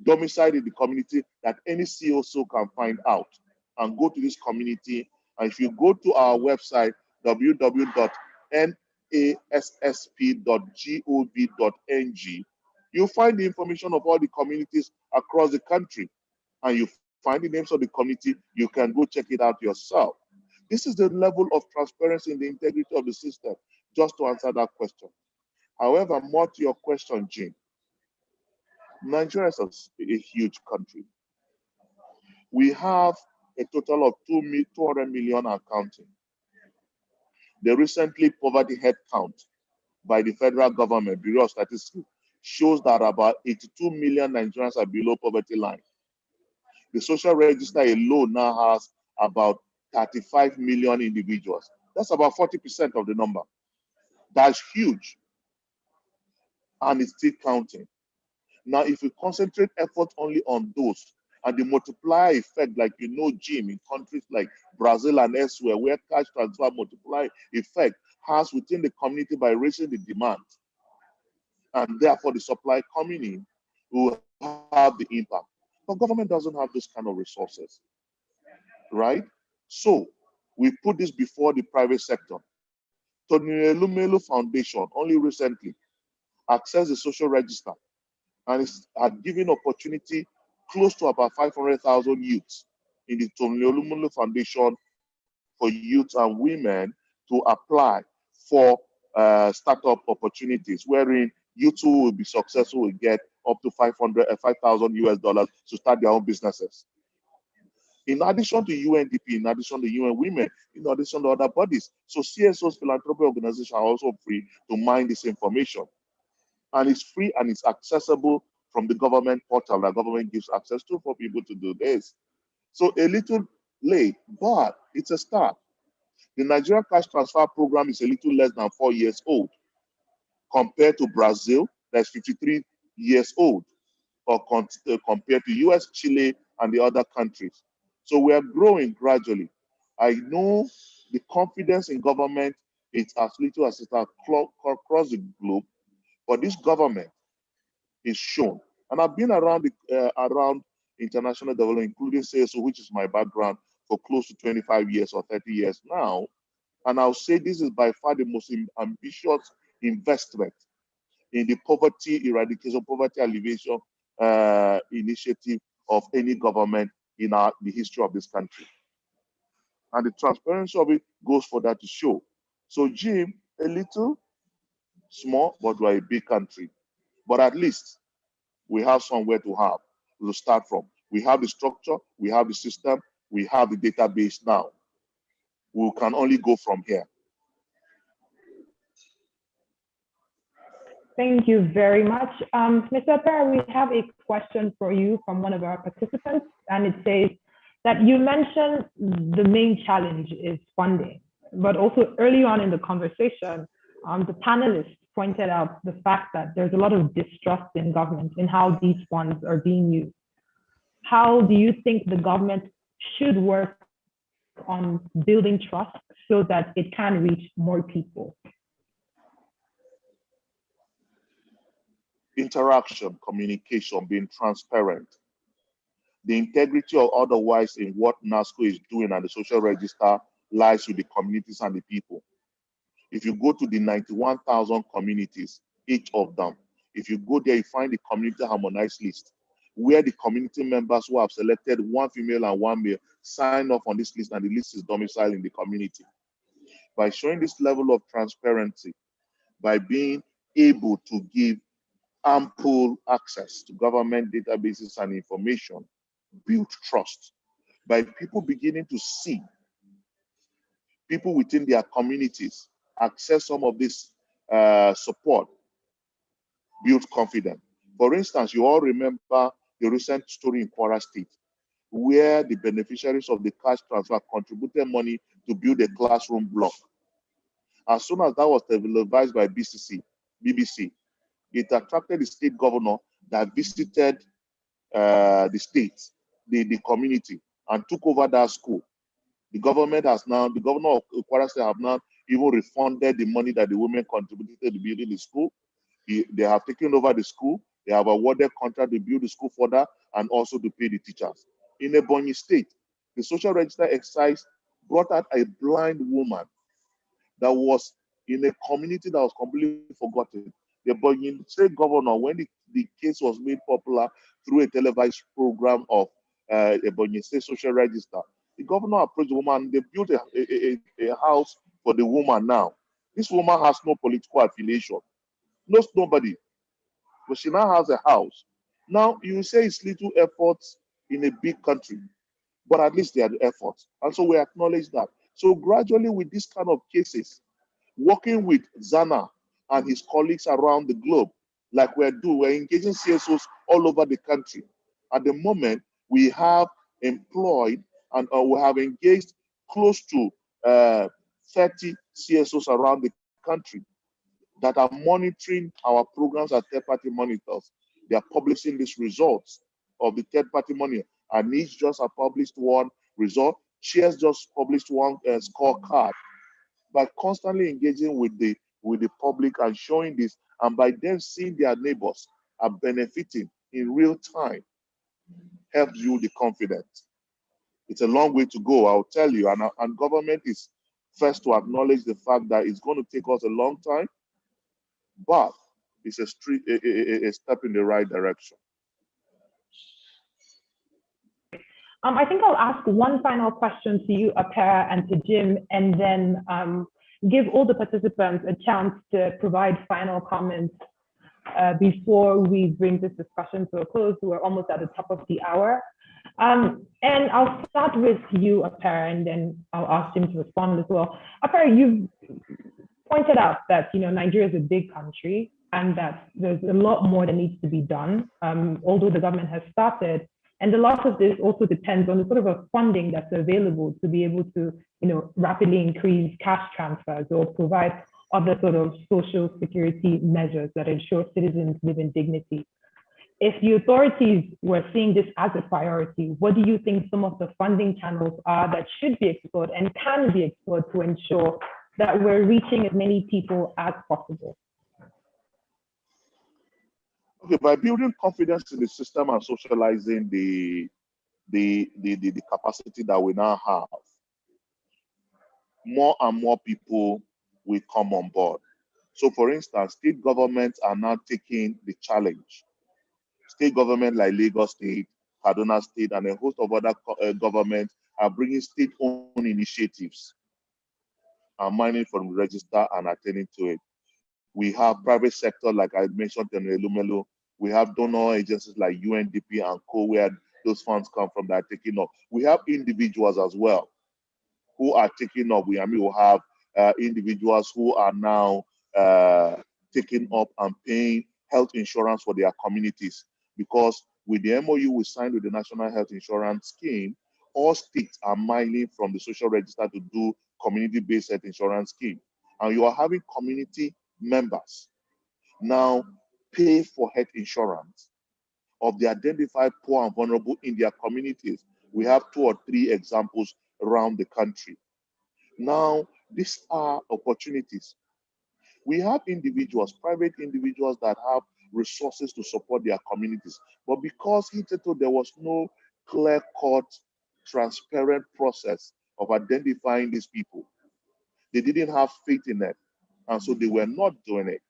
domiciled in the community that any COSO can find out and go to this community. And if you go to our website, www.nassp.gov.ng, you'll find the information of all the communities across the country. And you find the names of the community, you can go check it out yourself. This is the level of transparency in the integrity of the system, just to answer that question. However, more to your question, Jim, Nigeria is a huge country. We have a total of 200 million and counting. The recently poverty head count by the federal government, Bureau of Statistics, shows that about 82 million Nigerians are below poverty line. The social register alone now has about 35 million individuals. That's about 40% of the number. That's huge. And it's still counting. Now, if we concentrate effort only on those, and the multiplier effect, like you know, Jim, in countries like Brazil and elsewhere, where cash transfer multiplier effect has within the community by raising the demand, and therefore the supply coming in will have the impact. But government doesn't have this kind of resources, right? So we put this before the private sector. Tony Elumelu Foundation only recently accessed the social register and had given opportunity close to about 500,000 youths in the Tony Elumelu Foundation for youth and women to apply for startup opportunities, wherein youth who will be successful will get up to 5,000 US dollars to start their own businesses. In addition to UNDP, in addition to UN Women, in addition to other bodies. So CSO's philanthropy organizations are also free to mine this information. And it's free and it's accessible from the government portal that government gives access to for people to do this. So a little late, but it's a start. The Nigeria Cash Transfer Program is a little less than 4 years old compared to Brazil, that's 53 years old, or compared to US, Chile, and the other countries. So we are growing gradually. I know the confidence in government is as little as it's across the globe, but this government is shown. And I've been around around international development, including CSO, which is my background, for close to 25 years or 30 years now. And I'll say this is by far the most ambitious investment in the poverty eradication, poverty alleviation initiative of any government in the history of this country. And the transparency of it goes for that to show. So Jim, a little small, but we're a big country. But at least we have somewhere to start from. We have the structure, we have the system, we have the database now. We can only go from here. Thank you very much. Mr. Perry, we have a question for you from one of our participants, and it says that you mentioned the main challenge is funding, but also early on in the conversation, the panelists pointed out the fact that there's a lot of distrust in government in how these funds are being used. How do you think the government should work on building trust so that it can reach more people? Interaction, communication, being transparent. The integrity or otherwise in what NASCO is doing and the social register lies with the communities and the people. If you go to the 91,000 communities, each of them, if you go there, you find the community harmonized list, where the community members who have selected one female and one male sign off on this list, and the list is domiciled in the community. By showing this level of transparency, by being able to give ample access to government databases and information, build trust. By people beginning to see people within their communities access some of this support, build confidence. For instance, you all remember the recent story in Kwara State, where the beneficiaries of the cash transfer contributed money to build a classroom block. As soon as that was televised by BBC, it attracted the state governor that visited the state, the community, and took over that school. The governor of Kwara State have now even refunded the money that the women contributed to building the school. They have taken over the school. They have awarded contract to build the school further and also to pay the teachers. In Ebonyi State, the social register exercise brought out a blind woman that was in a community that was completely forgotten. The Ebonyi State governor, when the case was made popular through a televised program of Ebonyi State Social Register, the governor approached the woman. They built a house for the woman now. This woman has no political affiliation, knows nobody, but she now has a house. Now, you say it's little efforts in a big country, but at least they are the efforts. And so we acknowledge that. So gradually with this kind of cases, working with Zana and his colleagues around the globe, like we're engaging CSOs all over the country. At the moment, we have employed and we have engaged close to 30 CSOs around the country that are monitoring our programs as third-party monitors. They are publishing these results of the third-party monitor. And each just have published one result. Cheers just published one scorecard. By constantly engaging with the public and showing this, and by them seeing their neighbors are benefiting in real time, helps you the confidence. It's a long way to go, I'll tell you, and government is first to acknowledge the fact that it's going to take us a long time, but it's a step in the right direction. I think I'll ask one final question to you, Apera, and to Jim, and then give all the participants a chance to provide final comments before we bring this discussion to a close. We're almost at the top of the hour. And I'll start with you, Apera, and then I'll ask Jim to respond as well. Apera, you've pointed out that Nigeria is a big country and that there's a lot more that needs to be done, although the government has started. And a lot of this also depends on the sort of a funding that's available to be able to, rapidly increase cash transfers or provide other sort of social security measures that ensure citizens live in dignity. If the authorities were seeing this as a priority, what do you think some of the funding channels are that should be explored and can be explored to ensure that we're reaching as many people as possible? Okay, by building confidence in the system and socializing the capacity that we now have, more and more people will come on board. So for instance, state governments are now taking the challenge. State governments like Lagos State, Kaduna State, and a host of other governments are bringing state-owned initiatives and mining from the register and attending to it. We have private sector, like I mentioned in Elumelu. We have donor agencies like UNDP and co, where those funds come from that are taking up. We have individuals as well who are taking up. We have individuals who are now taking up and paying health insurance for their communities, because with the MOU we signed with the National Health Insurance Scheme, all states are mining from the social register to do community-based health insurance scheme. And you are having community members now pay for health insurance of the identified poor and vulnerable in their communities. We have 2 or 3 examples around the country. Now, these are opportunities. We have individuals, private individuals that have resources to support their communities. But because hitherto there was no clear-cut, transparent process of identifying these people, they didn't have faith in it. And so they were not doing it.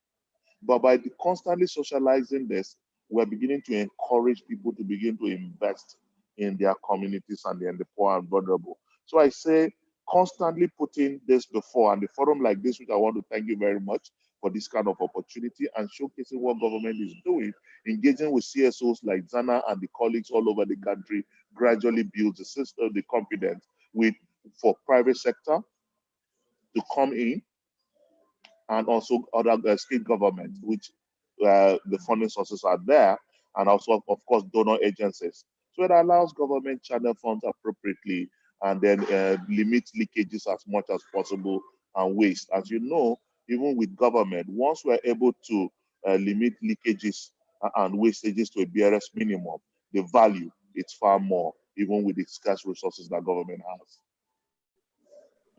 But by constantly socializing this, we're beginning to encourage people to begin to invest in their communities and in the poor and vulnerable. So I say, constantly putting this before, and the forum like this, which I want to thank you very much for this kind of opportunity and showcasing what government is doing, engaging with CSOs like Zana and the colleagues all over the country, gradually builds the system, the confidence for private sector to come in, and also other state governments, which the funding sources are there, and also, of course, donor agencies. So it allows government channel funds appropriately and then limit leakages as much as possible and waste. As you know, even with government, once we're able to limit leakages and wastages to a BRS minimum, the value, it's far more, even with the scarce resources that government has.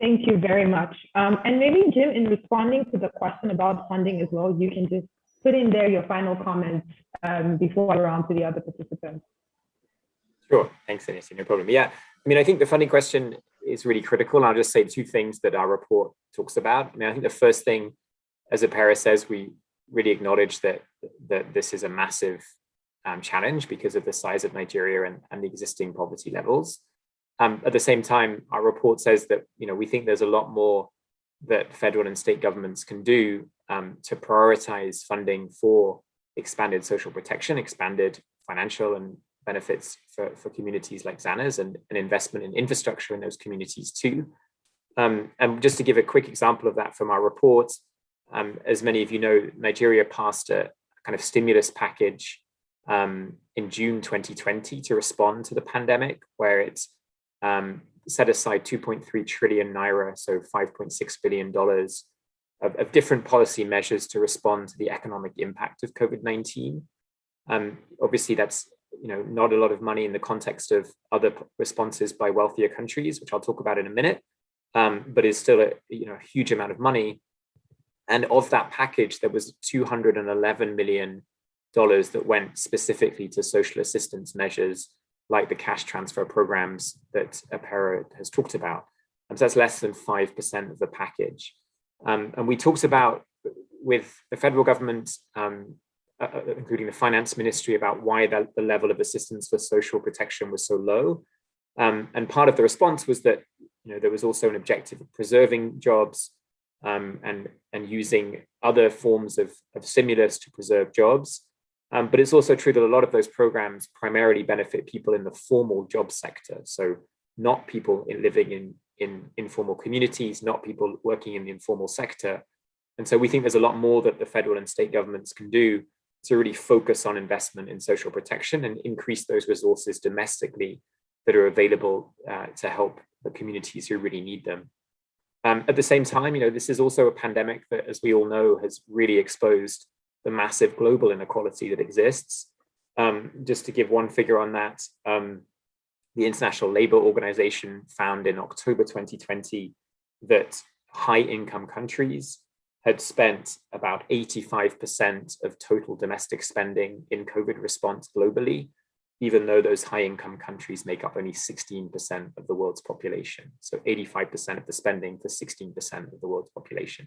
Thank you very much. And maybe, Jim, in responding to the question about funding as well, you can just put in there your final comments before I go on to the other participants. Sure, thanks, Anissa, no problem. Yeah, I mean, I think the funding question is really critical. And I'll just say two things that our report talks about. I mean, I think the first thing, as Apera says, we really acknowledge that this is a massive challenge because of the size of Nigeria and the existing poverty levels. At the same time, our report says that we think there's a lot more that federal and state governments can do to prioritize funding for expanded social protection, expanded financial and benefits for communities like Zana's, and an investment in infrastructure in those communities too. And just to give a quick example of that from our report, as many of you know, Nigeria passed a kind of stimulus package in June 2020 to respond to the pandemic, where it's set aside 2.3 trillion naira, so $5.6 billion of different policy measures to respond to the economic impact of COVID-19. Obviously, that's not a lot of money in the context of other responses by wealthier countries, which I'll talk about in a minute, but is still a huge amount of money. And of that package, there was $211 million that went specifically to social assistance measures like the cash transfer programs that Apera has talked about. And so that's less than 5% of the package. And we talked about with the federal government, including the finance ministry, about why the level of assistance for social protection was so low. And part of the response was that there was also an objective of preserving jobs and using other forms of stimulus to preserve jobs. But it's also true that a lot of those programs primarily benefit people in the formal job sector. So not people living in informal communities, not people working in the informal sector. And so we think there's a lot more that the federal and state governments can do to really focus on investment in social protection and increase those resources domestically that are available to help the communities who really need them. At the same time, this is also a pandemic that, as we all know, has really exposed the massive global inequality that exists. Just to give one figure on that, the International Labour Organization found in October 2020 that high-income countries had spent about 85% of total domestic spending in COVID response globally, even though those high-income countries make up only 16% of the world's population. So 85% of the spending for 16% of the world's population.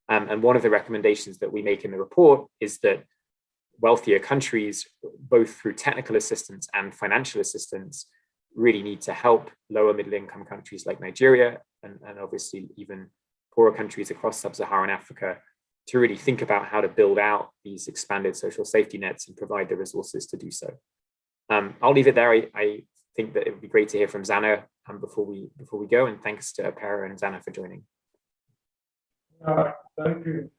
And one of the recommendations that we make in the report is that wealthier countries, both through technical assistance and financial assistance, really need to help lower middle income countries like Nigeria and obviously even poorer countries across sub-Saharan Africa to really think about how to build out these expanded social safety nets and provide the resources to do so. I'll leave it there. I think that it would be great to hear from Zana before we go, and thanks to Apera and Zana for joining. Thank you.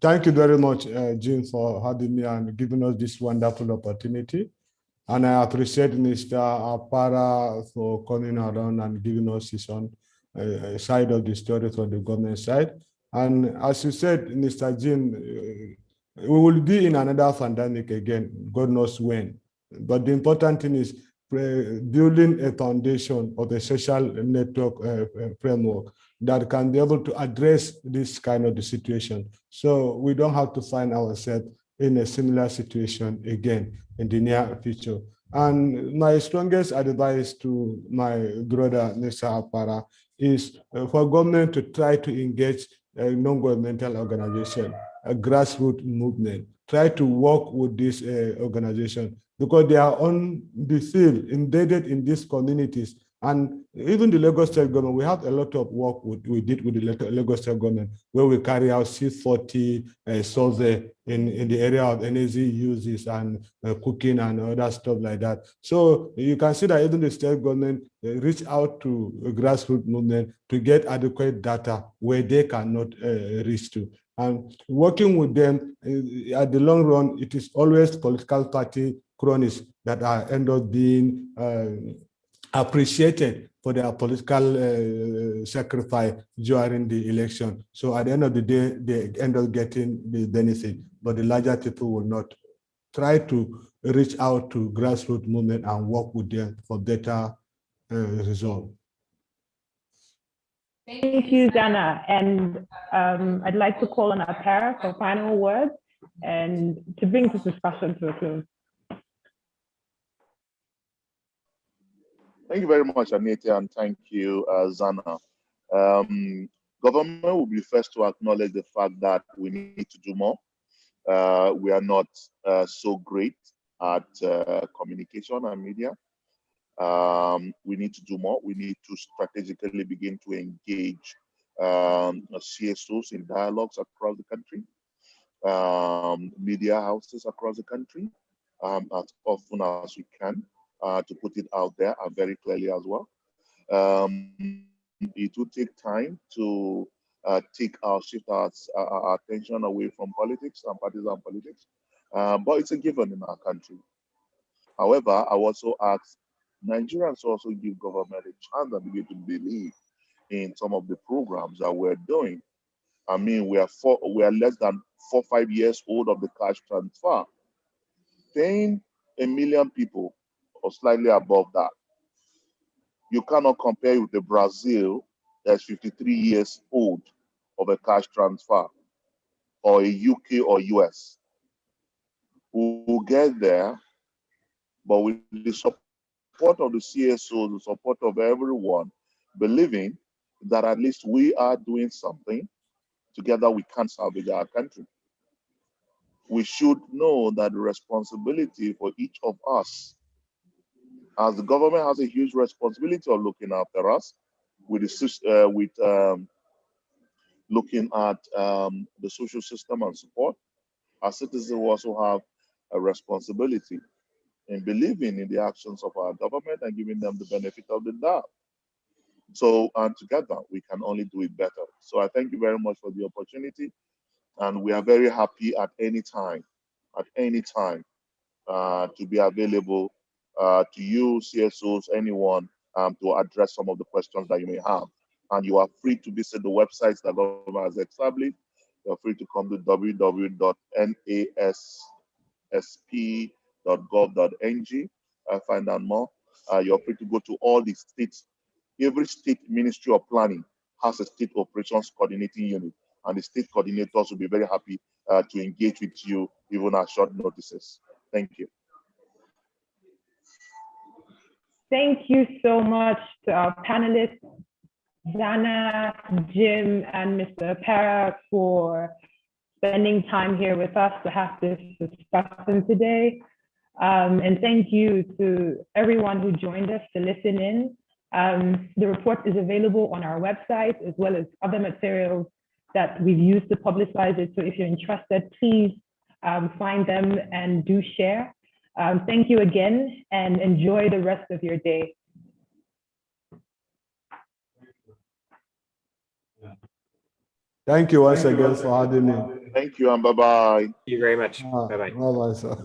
Thank you very much, Jim, for having me and giving us this wonderful opportunity. And I appreciate Mr. Apara for coming around and giving us his own side of the story from the government side. And as you said, Mr. Jim, we will be in another pandemic again, God knows when. But the important thing is building a foundation of a social network framework that can be able to address this kind of the situation. So we don't have to find ourselves in a similar situation again in the near future. And my strongest advice to my brother, Mr. Apara, is for government to try to engage a non-governmental organization, a grassroots movement, try to work with this organization because they are on the field, embedded in these communities. And even the Lagos State government, we have a lot of work we did with the Lagos State government, where we carry out C40 survey in the area of energy uses and cooking and other stuff like that. So you can see that even the state government reach out to a grassroots movement to get adequate data where they cannot reach to. And working with them at the long run, it is always political party cronies that are end up being appreciated for their political sacrifice during the election. So at the end of the day, they end up getting the benefit, but the larger people will not. Try to reach out to grassroots movement and work with them for better result. Thank you, Zana. And I'd like to call on our para for final words and to bring this discussion to a close. Thank you very much, Anita, and thank you, Zana. Government will be first to acknowledge the fact that we need to do more. We are not so great at communication and media. We need to do more. We need to strategically begin to engage CSOs in dialogues across the country, media houses across the country, as often as we can, to put it out there and very clearly as well. It will take time to shift our attention away from politics and partisan politics, but it's a given in our country. However, I also ask Nigerians also give government a chance and begin to believe in some of the programs that we're doing. I mean, we are less than 4-5 years old of the cash transfer, paying 1 million people or slightly above that. You cannot compare with the Brazil that's 53 years old of a cash transfer, or a UK or US. We'll get there, but with the support of the CSO, the support of everyone, believing that at least we are doing something, together we can salvage our country. We should know that the responsibility for each of us, as the government has a huge responsibility of looking after us, with looking at the social system and support, our citizens will also have a responsibility in believing in the actions of our government and giving them the benefit of the doubt. So, and together we can only do it better. So I thank you very much for the opportunity, and we are very happy at any time, to be available to you, CSOs, anyone, to address some of the questions that you may have. And you are free to visit the websites that government has established. You're free to come to www.nasp.gov.ng, find out more. You're free to go to all the states. Every state ministry of planning has a state operations coordinating unit, and the state coordinators will be very happy to engage with you even at short notices. Thank you. Thank you so much to our panelists, Zana, Jim, and Mr. Para, for spending time here with us to have this discussion today. And thank you to everyone who joined us to listen in. The report is available on our website, as well as other materials that we've used to publicize it. So if you're interested, please find them and do share. Thank you again, and enjoy the rest of your day. Thank you once again for having me. Thank you, and bye-bye. Thank you very much. Bye-bye. Bye-bye, sir.